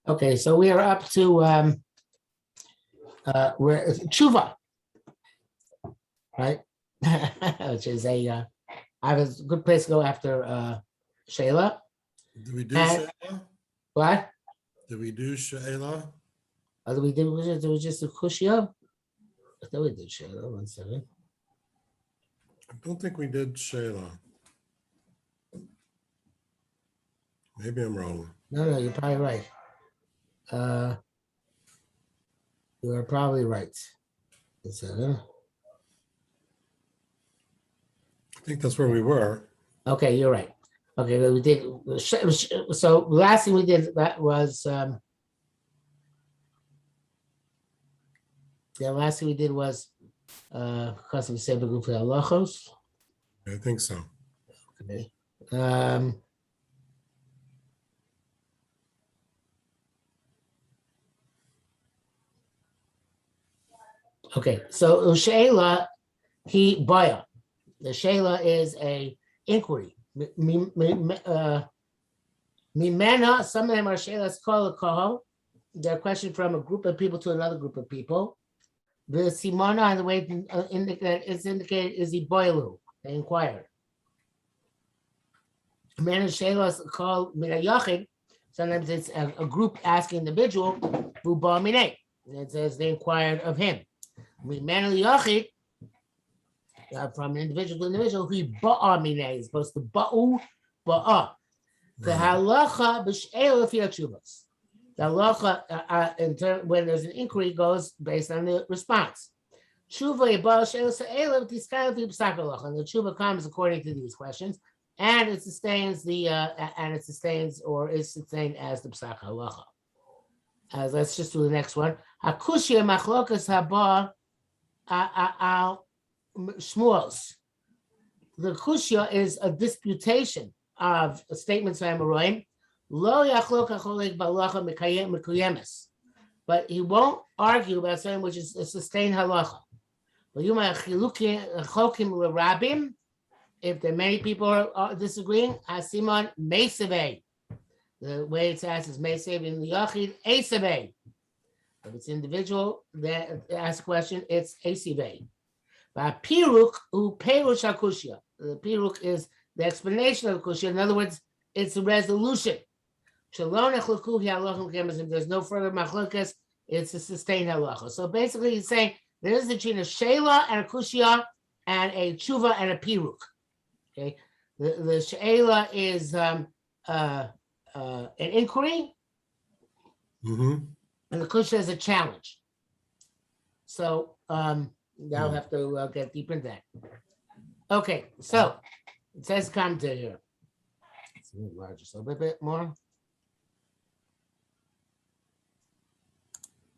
Okay, so we are up to we're tshuva, right? Which is I have a good place to go after Shayla. Did we do Shayla? What? Did we do Shayla? Did we do it was just a kushya? I thought we did Shayla. 1 second. I don't think we did Shayla. Maybe I'm wrong. No, you're probably right. You are probably right. 1 second. I think that's where we were. Okay, you're right. Okay, but we did. So the last thing we did that was the last thing we did was because we said group for halachos. I think so. Okay. Okay, so Shayla, he baya. The Shayla is a inquiry. Mimena, some of them are Shaylas kol kohol. They're a question from a group of people to another group of people. The simona, and the way it's indicated is the boilu. They inquired. Man of Shaylas called mina yachid. Sometimes it's a group asking the individual, vuba minay. It says they inquired of him. Man of yachid. From an individual to individual, who ba'a minay is supposed to ba'u ba'a. The halacha b'she'el fi tshuvas. The halacha in turn when there's an inquiry goes based on the response. Tshuva yibal she'el se'el v'tiskayel fi b'sak halacha, and the tshuva comes according to these questions, and it sustains the is sustained as the b'sak halacha. Let's just do the next one. Hakushya machlokas haba al Shmuel's. The kushya is a disputation of statements by Amoraim. Lo yachlok hacholek balacha mekuyemes, but he won't argue about something which is a sustained halacha. If there are many people are disagreeing, asimon meisavei. The way it's asked is meisavei in the yachid esavei. If it's individual that asks a question, it's esavei. Piruk u perush hakushya. The piruk is the explanation of the kushya. In other words, it's a resolution. If there's no further machlokas, it's a sustained halacha. So basically, he's saying there is between a shayla and a kushya and a tshuva and a piruk. Okay, the shayla is an inquiry, and the kushya is a challenge. So I'll have to get deep into that. Okay, so it says commentary here. It's a little larger, so a bit more.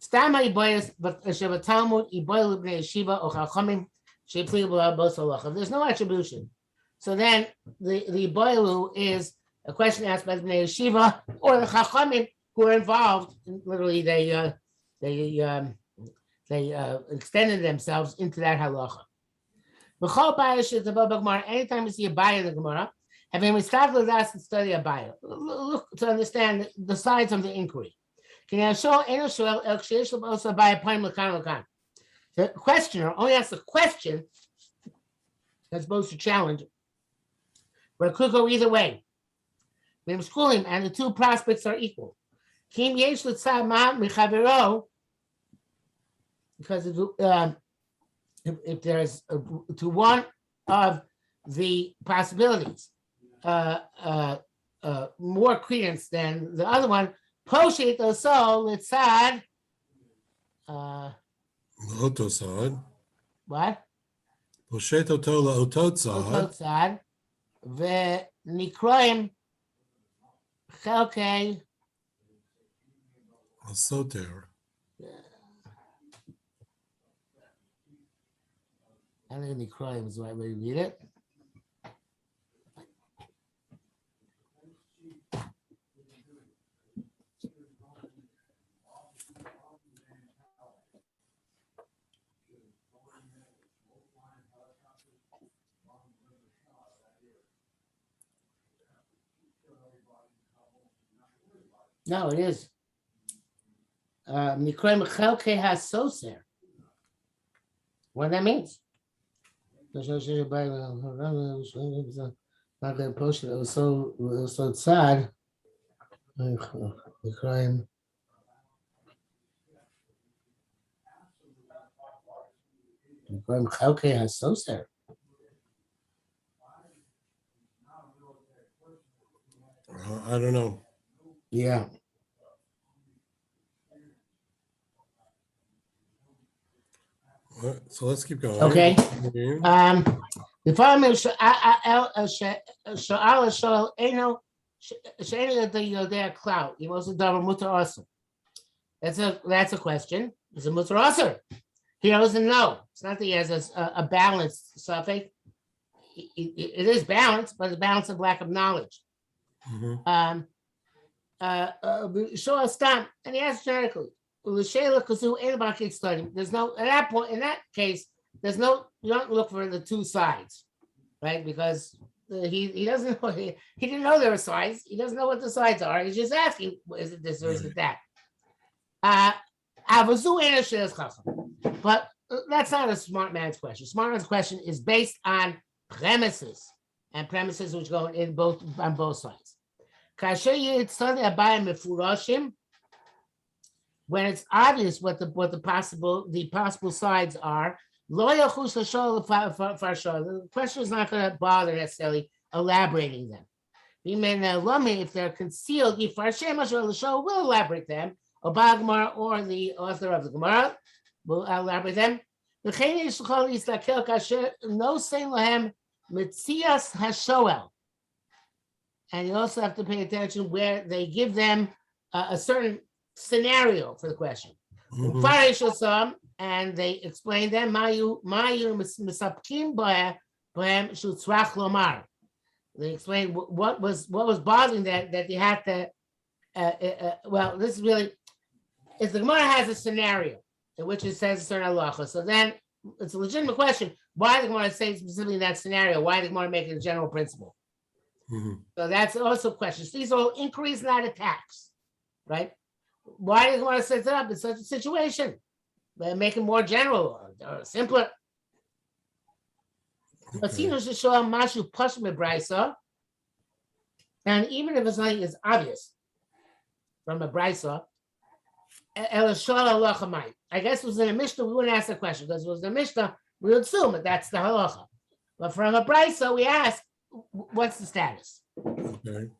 Stama iboyes, but Sheva Talmud iboy libnei yeshiva or chachamim she'pligu bos halacha. There's no attribution. So then the iboylu is a question asked by the bnei yeshiva or the chachamim who are involved. Literally, they extended themselves into that halacha. Anytime you see a baya in the Gemara, having we start with us and study a baya, look to understand the sides of the inquiry. The questioner only asks a question that's supposed to challenge, but it could go either way. And the two prospects are equal. Because if there's to one of the possibilities more credence than the other one, poshet so it's sad. What? Poshet otola ototzad ve nikroim chelkei asoter. I think nikroim is the right way to read it. No, it is. Mikroim chelke hasoser. What that means? So sad. Mikroim. Mikroim chelke hasoser. I don't know. Yeah. So let's keep going. Okay. The following Sha'ala Shal Eno Sha'ena cloud. You must double mutar also. That's a question. Is a mutar also? He doesn't know. It's not that he has a balanced suffix. It is balanced, but it's balance of lack of knowledge. Mm-hmm. Stam, and he asked generically. There's no at that point in that case. There's no, you don't look for the two sides, right? Because he doesn't know, he didn't know there were sides. He doesn't know what the sides are. He's just asking, is it this or is it that? But that's not a smart man's question. Smart man's question is based on premises, and premises which go in on both sides. When it's obvious what the possible sides are, the question is not going to bother necessarily elaborating them. If they're concealed, will elaborate them. Or the author of the Gemara will elaborate them. And you also have to pay attention where they give them a certain scenario for the question. Mm-hmm. And they explain them. They explain what was bothering that they had to. Well, this is really, if the Gemara has a scenario in which it says a certain halacha, so then it's a legitimate question. Why the Gemara say specifically in that scenario? Why the Gemara make it a general principle? Mm-hmm. So that's also questions. These are all inquiries, not attacks, right? Why does the Gemara set it up in such a situation? Make it more general or simpler. Okay. And even if it's something is obvious from a brisa, I guess it was in a Mishnah, we wouldn't ask the question because it was the Mishnah, we would assume that that's the halacha. But from a brisa, we ask, what's the status? Okay.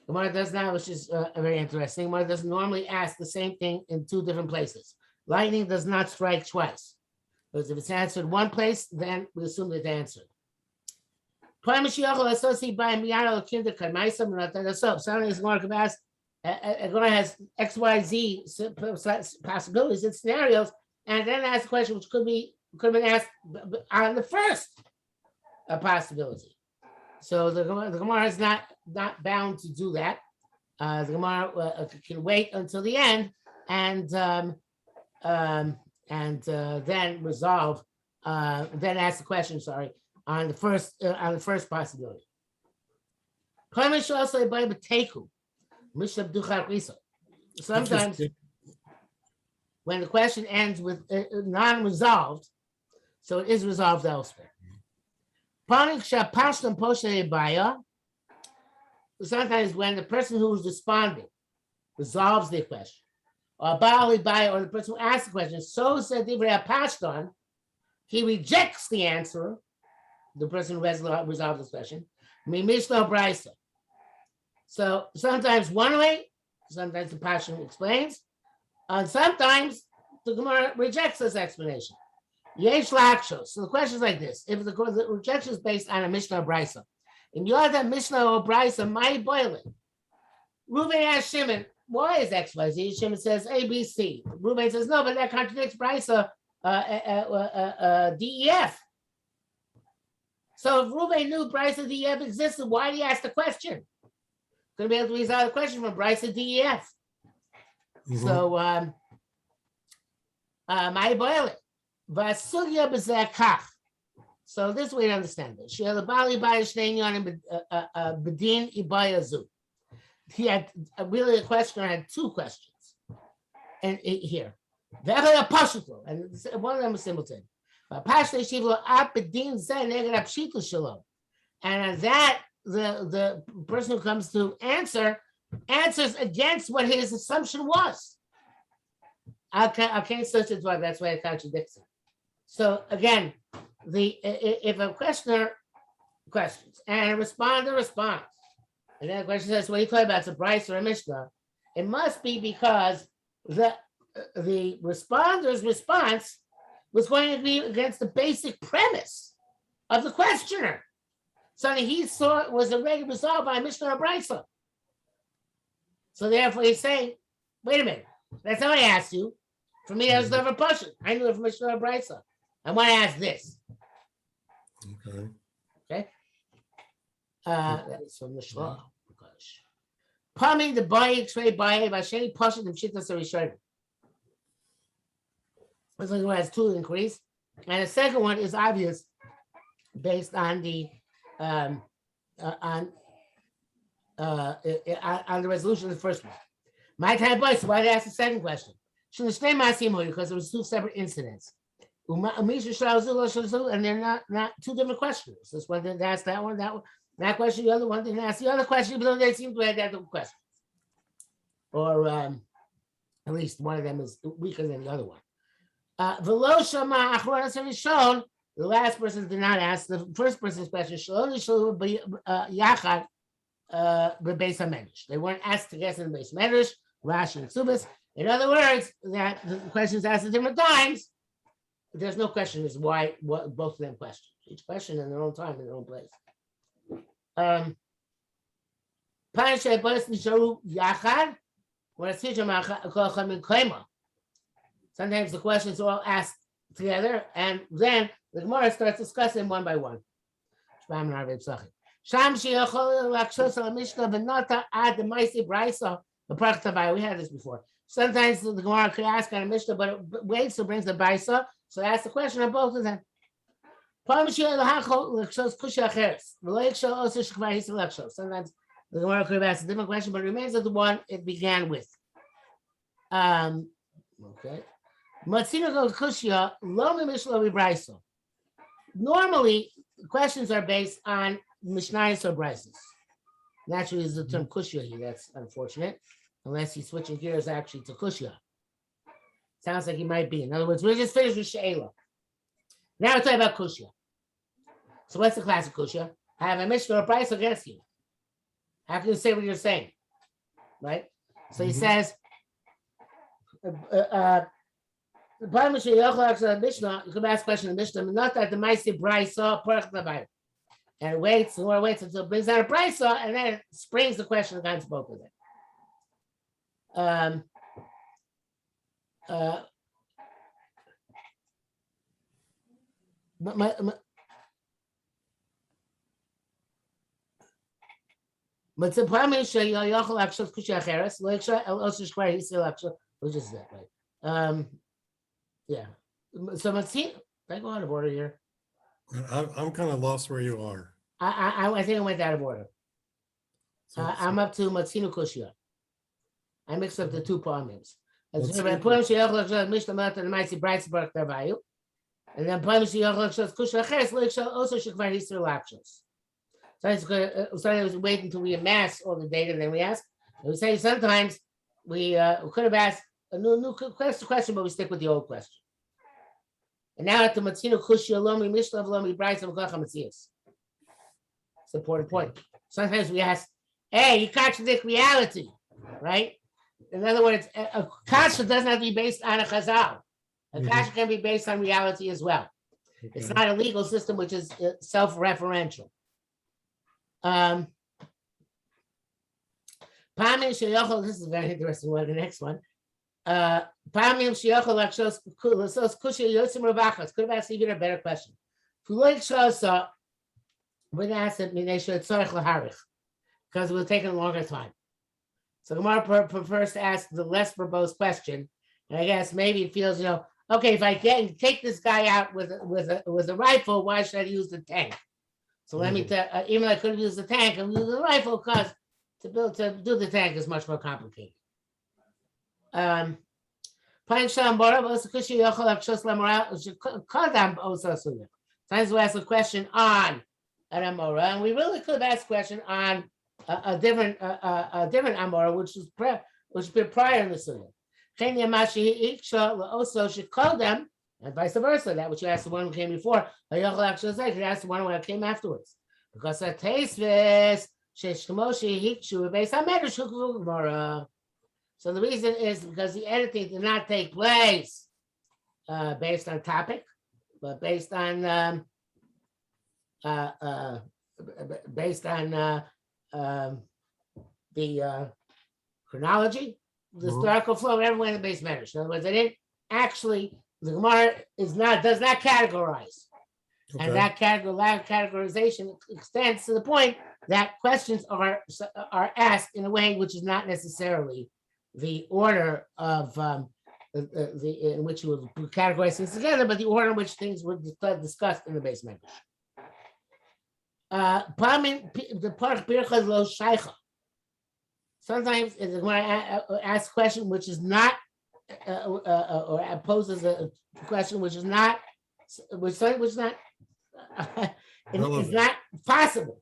Gemara does not, which is very interesting. Gemara doesn't normally ask the same thing in two different places. Lightning does not strike twice. Because if it's answered one place, then we assume it's answered. Sometimes Gemara has X, Y, Z possibilities and scenarios, and then ask a question which could have been asked on the first possibility. So the Gemara is not bound to do that. The Gemara can wait until the end and then resolve, then ask the question. Sorry, on the first possibility. Sometimes when the question ends with non-resolved, so it is resolved elsewhere. Sometimes when the person who is responding resolves the question, or the person who asked the question, so said Pashton, he rejects the answer, the person who has resolved this question, so sometimes one way, sometimes the Pashton explains, and sometimes the Gemara rejects this explanation. Yesh lakshos. So the question is like this: if the rejection is based on a Mishnah or Brisa, and you have that Mishnah or Brisa, my boiling. Reuben asks Shimon, why is X, Y, Z? Shimon says A, B, C. Reuben says no, but that contradicts Brisa DEF. So if Reuben knew Brisa DEF existed, why did he ask the question? Couldn't be able to resolve the question from Brisa DEF. Mm-hmm. So my boiling. So this way to understand it. he had really the questioner had two questions, and here, and one of them was simultaneous. And on that, the person who comes to answers against what his assumption was. I can't search it twice. That's why it contradicts it. So again, if a questioner questions and a responder responds, and then the question says, "What are you talking about? It's a Bryce or a Mishnah?" It must be because the responder's response was going to be against the basic premise of the questioner. Something he saw was already resolved by Mishnah or Bryce. So therefore, he's saying, "Wait a minute, that's not what I asked you. For me, that was never pushing. I knew it from Mishnah or Bryce. I want to ask this." Okay. That is from the Shmuel. Pami the Bayik Trey Bayik Basheni Pasha the Pshitas Rishon. This one has two inquiries, and the second one is obvious, based on the resolution of the first one. My time boy, so why did I ask the second question? Because there was two separate incidents. And they're not two different questions. This one didn't ask that one, that question, the other one didn't ask the other question, but they seem to have identical questions. Or at least one of them is weaker than the other one. The last person did not ask the first person's question. They weren't asked to guess in the base medrash, Rashi, and Subas. In other words, that the questions asked at different times. There's no question as why what both of them questioned. Each question in their own time, in their own place. Sometimes the questions are all asked together, and then the Gemara starts discussing one by one. We had this before. Sometimes the Gemara could ask on a Mishnah, but it waits to brings the Baisa, so ask the question on both of them. Sometimes the Gemara could have asked a different question, but it remains at the one it began with. Okay. Normally, questions are based on Mishnayos or Brises. Naturally, is the term kushya here. That's unfortunate, unless he's switching gears actually to kushya. Sounds like he might be. In other words, we're just finished with she'ela. Now we're talking about kushya. So what's the classic kushya? I have a Mishnah or a Bryce against you. How can you say what you're saying? Right? So he says, you could ask a question in the Mishnah, not that the Maisi Brysa, and it waits until it brings out a Brysa, and then it springs the question against both of them. Which is that, right? Yeah. So Matzino, I go out of order here. I'm kind of lost where you are. I think I went out of order. I'm up to Matzino Kushya. I mixed up the two poems. And then so I was waiting until we amass all the data, and then we ask. And we say sometimes we could have asked a new question, but we stick with the old question. And now at the Matzino Kushya Lomi Mishlav Lomi Bryce of Gacha Matzias. It's an important point. Sometimes we ask, hey, you contradict reality, right? In other words, a kasha doesn't have to be based on a chazal. A kasha can be based on reality as well. Okay. It's not a legal system which is self-referential. This is a very interesting one. The next one. Could have asked even a better question. Would ask it because it will take a longer time. So Gemara prefers to ask the less verbose question, and I guess maybe it feels, okay, if I take this guy out with a rifle, why should I use the tank? So let me tell, even though I could have used the tank, I'm using the rifle because to do the tank is much more complicated. Sometimes we ask a question on an Amora, and we really could ask a question on a different Amora, which been prior in the Sunnah. Also should call them, and vice versa. That which you asked the one who came before, you asked the one who came afterwards. Because a taste is based on Gemara. So the reason is because the editing did not take place based on topic, but based on the chronology, the historical flow of everyone in the base matters. In other words, they didn't actually. The Gemara does not categorize, and that categorization extends to the point that questions are asked in a way which is not necessarily the order of in which you would categorize things together, but the order in which things were discussed in the base medrash. The parach bircha lo shaycha. Sometimes the Gemara asks a question which is not, or poses a question which is not, which is not possible.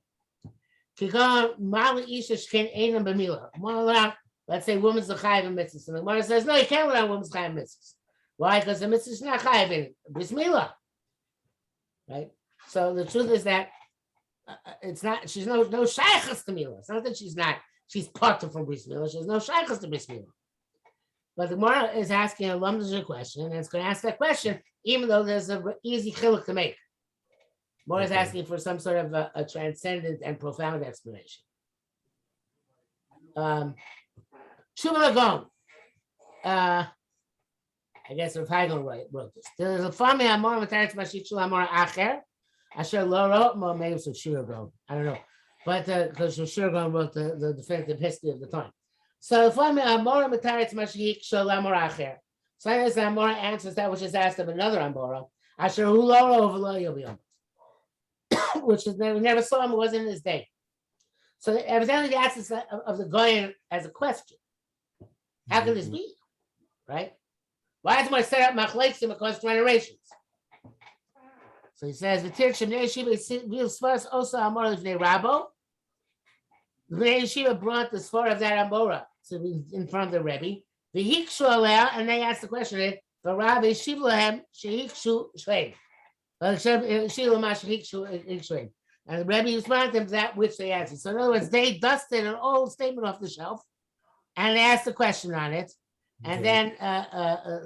Let's say woman's the chayiv in mitzvahs, and the Gemara says no, you can't learn woman's chayiv in mitzvahs. Why? Because the mitzvah is not chayiv in bris milah, right? So the truth is that it's not. She's no shaychus to milah. It's not that she's not. She's part from bris milah. She has no shaychus to bris milah. But the Gemara is asking a lumdus question, and it's going to ask that question even though there's an easy chiluk to make. Gemara is asking for some sort of a transcendent and profound explanation. Shmuel I guess Rav Heigel wrote this. There's a family Amor Mataretz Mashich Amor Acher. Asher Lo wrote, maybe it's Shiur. I don't know, but because Shiur wrote the definitive history of the time. So the family Amor Mataretz Mashich Amor Acher. Sometimes the Amor answers that which is asked of another Amora. Asher Hu Lo over Lo Yobi, which is we never saw him. It wasn't in his day. So evidently the answer of the Goyen as a question. How can this be? Right? Why is it set up machleksim across generations? So he says, "V'tir shemnei yeshiva will sfars also amor lifnei Rabo." The Bnei Yeshiva brought the sfar of that Amora to be in front of the Rebbe. The hikshu aleh, and they asked the question: "The Rabbi shiv lahem shehikshu shleim." And the Rebbe responded to them that which they answered. So in other words, they dusted an old statement off the shelf, and they asked a question on it, and then the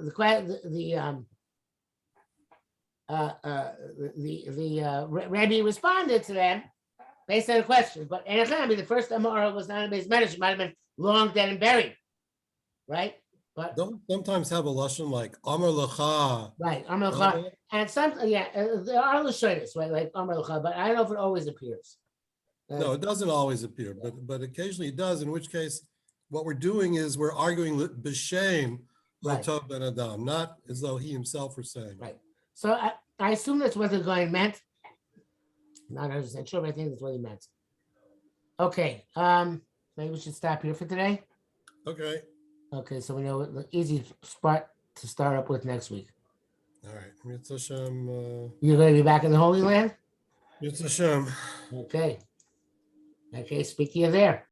Rabbi responded to them based on a question. But the first Amora was not a base medrash; it might have been long dead and buried, right? But don't sometimes have a lashon like Amar Lacha. Right, Amar Lacha, and some there are lashonos, right, like Amar Lacha, but I don't know if it always appears. No, it doesn't always appear, but occasionally it does. In which case, what we're doing is we're arguing b'shem l'tov ben adam, not as though he himself were saying. Right. So I assume that's what the guy meant. Not 100% sure, but I think that's what he meant. Okay. Maybe we should stop here for today. Okay. Okay, so we know the easy spot to start up with next week. All right. Mitzvah Hashem. You're going to be back in the Holy Land? Mitzvah Hashem. Okay. Okay, speak to you there.